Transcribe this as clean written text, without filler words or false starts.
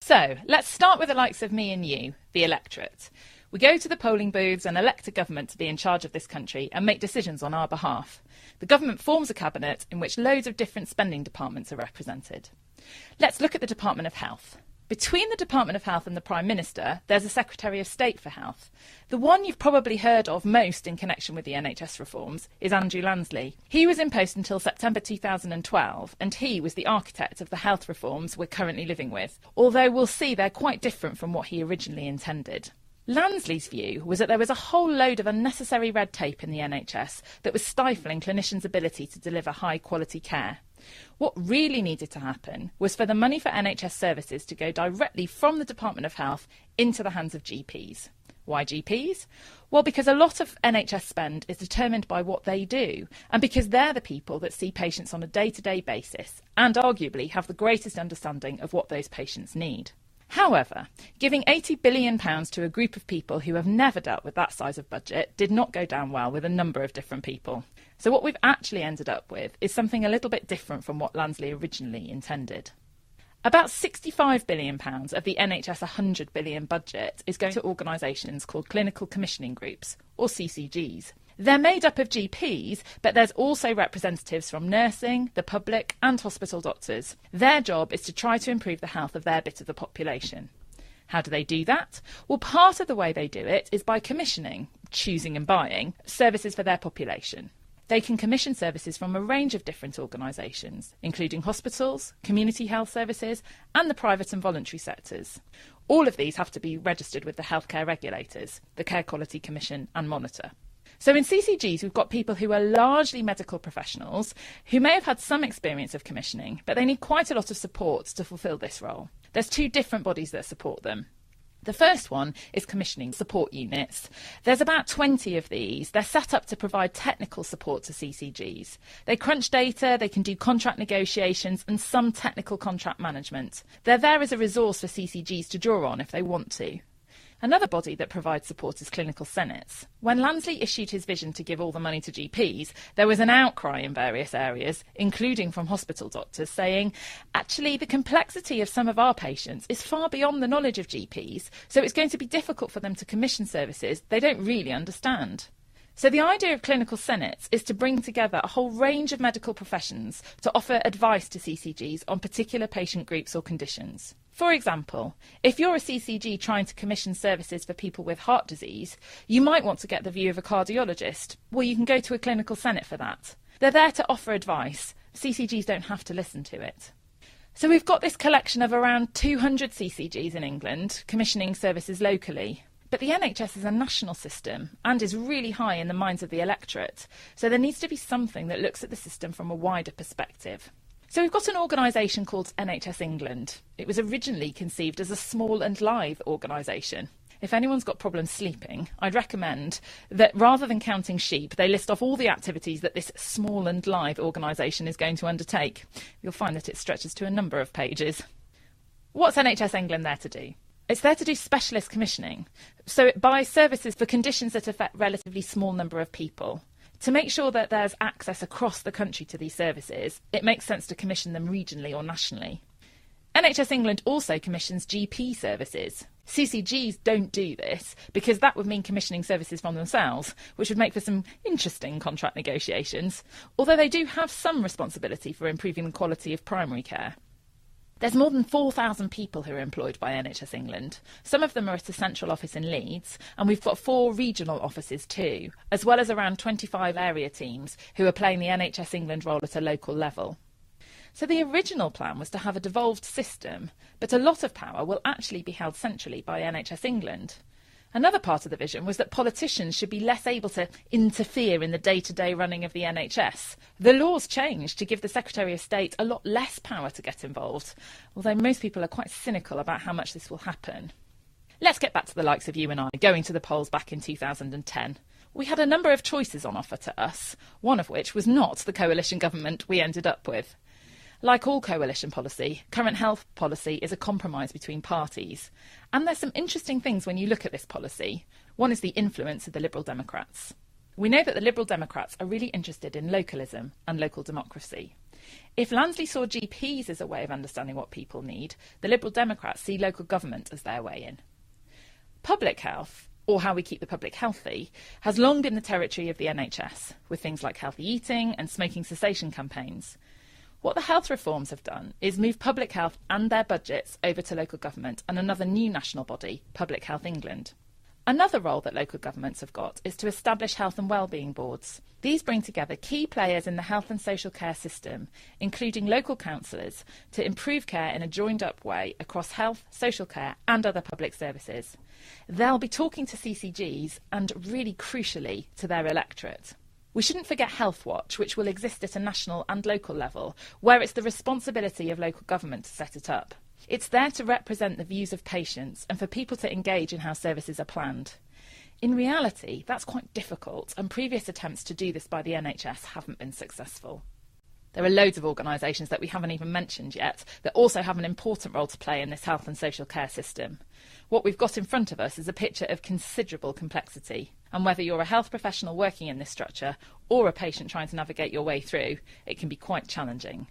So let's start with the likes of me and you, the electorate. We go to the polling booths and elect a government to be in charge of this country and make decisions on our behalf. The government forms a cabinet in which loads of different spending departments are represented. Let's look at the Department of Health. Between the Department of Health and the Prime Minister, there's a Secretary of State for Health. The one you've probably heard of most in connection with the NHS reforms is Andrew Lansley. He was in post until September 2012, and he was the architect of the health reforms we're currently living with, although we'll see they're quite different from what he originally intended. Lansley's view was that there was a whole load of unnecessary red tape in the NHS that was stifling clinicians' ability to deliver high-quality care. What really needed to happen was for the money for NHS services to go directly from the Department of Health into the hands of GPs. Why GPs? Well, because a lot of NHS spend is determined by what they do, and because they're the people that see patients on a day-to-day basis and arguably have the greatest understanding of what those patients need. However, giving £80 billion to a group of people who have never dealt with that size of budget did not go down well with a number of different people. So what we've actually ended up with is something a little bit different from what Lansley originally intended. About £65 billion of the NHS £100 billion budget is going to organisations called Clinical Commissioning Groups, or CCGs. They're made up of GPs, but there's also representatives from nursing, the public and hospital doctors. Their job is to try to improve the health of their bit of the population. How do they do that? Well, part of the way they do it is by commissioning, choosing and buying, services for their population. They can commission services from a range of different organisations, including hospitals, community health services and the private and voluntary sectors. All of these have to be registered with the healthcare regulators, the Care Quality Commission and Monitor. So in CCGs, we've got people who are largely medical professionals who may have had some experience of commissioning, but they need quite a lot of support to fulfil this role. There's two different bodies that support them. The first one is commissioning support units. There's about 20 of these. They're set up to provide technical support to CCGs. They crunch data, they can do contract negotiations and some technical contract management. They're there as a resource for CCGs to draw on if they want to. Another body that provides support is clinical senates. When Lansley issued his vision to give all the money to GPs, there was an outcry in various areas, including from hospital doctors, saying, actually, the complexity of some of our patients is far beyond the knowledge of GPs, so it's going to be difficult for them to commission services they don't really understand. So the idea of clinical senates is to bring together a whole range of medical professions to offer advice to CCGs on particular patient groups or conditions. For example, if you're a CCG trying to commission services for people with heart disease, you might want to get the view of a cardiologist. Well, you can go to a clinical senate for that. They're there to offer advice. CCGs don't have to listen to it. So we've got this collection of around 200 CCGs in England commissioning services locally. But the NHS is a national system and is really high in the minds of the electorate. So there needs to be something that looks at the system from a wider perspective. So we've got an organisation called NHS England. It was originally conceived as a small and live organisation. If anyone's got problems sleeping, I'd recommend that rather than counting sheep, they list off all the activities that this small and live organisation is going to undertake. You'll find that it stretches to a number of pages. What's NHS England there to do? It's there to do specialist commissioning. So it buys services for conditions that affect a relatively small number of people. To make sure that there's access across the country to these services, it makes sense to commission them regionally or nationally. NHS England also commissions GP services. CCGs don't do this because that would mean commissioning services from themselves, which would make for some interesting contract negotiations, although they do have some responsibility for improving the quality of primary care. There's more than 4,000 people who are employed by NHS England. Some of them are at a central office in Leeds, and we've got 4 regional offices too, as well as around 25 area teams who are playing the NHS England role at a local level. So the original plan was to have a devolved system, but a lot of power will actually be held centrally by NHS England. Another part of the vision was that politicians should be less able to interfere in the day-to-day running of the NHS. The laws changed to give the Secretary of State a lot less power to get involved, although most people are quite cynical about how much this will happen. Let's get back to the likes of you and I going to the polls back in 2010. We had a number of choices on offer to us, one of which was not the coalition government we ended up with. Like all coalition policy, current health policy is a compromise between parties. And there's some interesting things when you look at this policy. One is the influence of the Liberal Democrats. We know that the Liberal Democrats are really interested in localism and local democracy. If Lansley saw GPs as a way of understanding what people need, the Liberal Democrats see local government as their way in. Public health, or how we keep the public healthy, has long been the territory of the NHS, with things like healthy eating and smoking cessation campaigns. What the health reforms have done is move public health and their budgets over to local government and another new national body, Public Health England. Another role that local governments have got is to establish health and wellbeing boards. These bring together key players in the health and social care system, including local councillors, to improve care in a joined-up way across health, social care and other public services. They'll be talking to CCGs and, really crucially, to their electorate. We shouldn't forget Health Watch, which will exist at a national and local level, where it's the responsibility of local government to set it up. It's there to represent the views of patients and for people to engage in how services are planned. In reality, that's quite difficult, and previous attempts to do this by the NHS haven't been successful. There are loads of organisations that we haven't even mentioned yet that also have an important role to play in this health and social care system. What we've got in front of us is a picture of considerable complexity, and whether you're a health professional working in this structure or a patient trying to navigate your way through, it can be quite challenging.